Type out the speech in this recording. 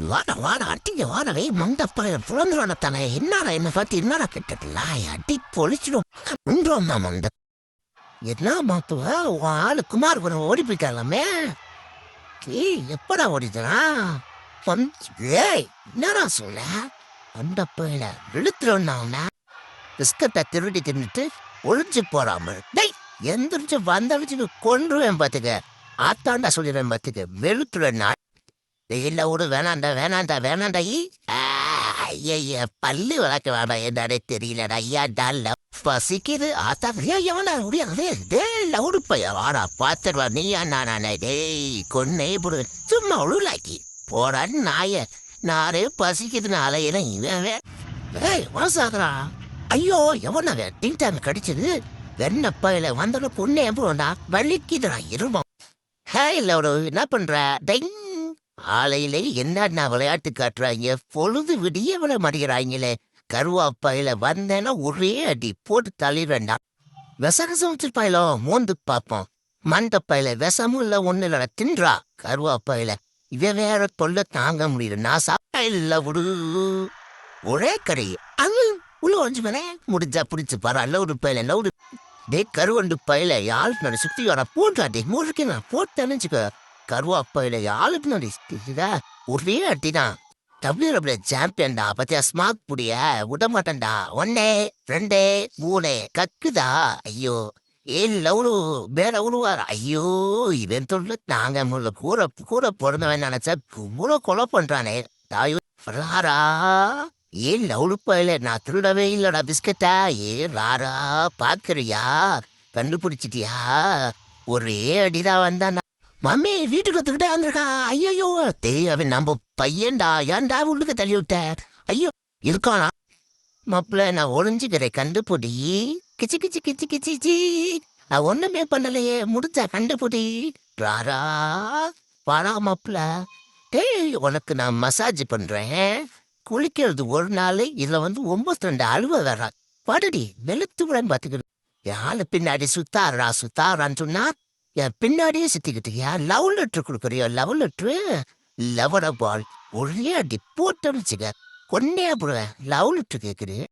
வாடா வாடா அட்டிங்க வாடவே மண்டப்ப புலந்துடானத்தானே என்னடா என்ன பார்த்து என்னடா கிட்டல அடி பொழிச்சிடும் உண்டோம்மா மண்ட என்ன மாத்துவ உன் ஆளு குமார் கூட ஓடி போயிட்டாலாமே ஏய் எப்படா ஓடிச்சனா ஏய் என்னடா சொல்ல மண்டப்பையில விழுத்துறோம்னா பிஸ்கட்டை திருடி தின்னுட்டு ஒழிஞ்சு போறாமல் டேய் எந்திரிச்சு வந்தடிச்சு கொன்றுவேன் பார்த்துக்க ஆத்தாண்டா சொல்லிடுவேன் பார்த்துக்க வெளுத்துறேன் நான் இல்ல விடு வேணாண்டா ஐய பல்லு வளர்க்க வேண்டாம் என்னடே தெரியலடா ஐயா டால பசிக்குது ஆத்தா எவனா முடியாது லவுடு பைய வாடா பாத்துருவா நீயா நானே டேய் கொன்னே போடு சும்மா உழுலாக்கி போடான்னு நாரே பசிக்குதுன்னு அலையில இவன் ஏய் வாசாதரா ஐயோ எவனா டிங் டைம் கடிச்சது வெண்ணப்பையில வந்தோட பொண்ணு எப்போண்டா வலிக்குதுடா இருமம் ஹேய் லவுடு என்ன பண்ற டைங் ஆலையிலே என்ன விளையாட்டு காட்டுறாங்க பொழுது விடிய விட மாட்டேங்கிறாங்களே கருவாப்பாயில வந்தேன்னா ஒரே அடி போட்டு தள்ளிடுவேண்டா விசகசம் வச்சிருப்பாயிலோ மோந்து பார்ப்போம் மண்டப்பாயில விஷமும் இல்ல ஒண்ணு இல்ல தின்றா கருவாப்பாயில இவன் வேற தொல்லை தாங்க முடியல நான் சாப்பிட்டா இல்ல விடு ஒரே கடை அது உள்ள ஒழிஞ்சு மேலே முடிஞ்சா பிடிச்சு பாரு அல்ல ஒரு பயில என்ன ஒரு டே கருவண்டு பயில யாருக்கு நான் சுத்தி வர போட்டாட்டே முழுக்க நான் போட்டேன்னு கருவாப்பையில யாழுக்கு நடிச்சுதா ஒரே அட்டிதான் டபிள்யூ சாம்பியன்டா பத்தியா ஸ்மாக் புடிய விட மாட்டேன்டா 1 2 3 கக்குதா ஐயோ ஏன் லவுடு வேற உருவார் ஐயோ இவன் தொல்ல நாங்க முள்ள கூட பிறந்தவன் நினைச்சா கும்பல கொலை பண்றானே தாயோ ராரா ஏன் லவுடு பயில நான் திருடவே இல்லடா பிஸ்கட்டா ஏன் ராரா பாக்குறியா கண்டுபிடிச்சிட்டியா ஒரே அடிதான் வந்தான் மம்மி வீட்டுக்கு வந்துக்கிட்டே வந்திருக்கா ஐயோ அவன் நம்ம பையன்டா ஏன்டா உள்ளுக்கு தள்ளி விட்ட ஐயோ இருக்கானா மாப்பிள்ள நான் ஒளிஞ்சுக்கிறேன் கண்டுபிடி கிச்சி கிச்சி கிச்சி கிச்சி நான் ஒண்ணுமே பண்ணலையே முடிச்சா கண்டுபிடி ராரா வாடா மாப்பிள்ள டேய் உனக்கு நான் மசாஜ் பண்றேன் குளிக்கிறது ஒரு நாள் இதுல 92 அழுவ வேற படுடி வெளுத்து விடன்னு பாத்துக்கிட்டு யாரு பின்னாடி சுத்தாரான்னு சொன்னா என் பின்னாடியே சுத்திக்கிட்டியா லவ் லெட்ரு கொடுக்குறியோ லவ் லெட்ரு லவட பால் ஒரே அடி போட்டோன்னு வச்சுக்க கொன்னே போடுவேன் லவ் லெட்ரு கேட்குறேன்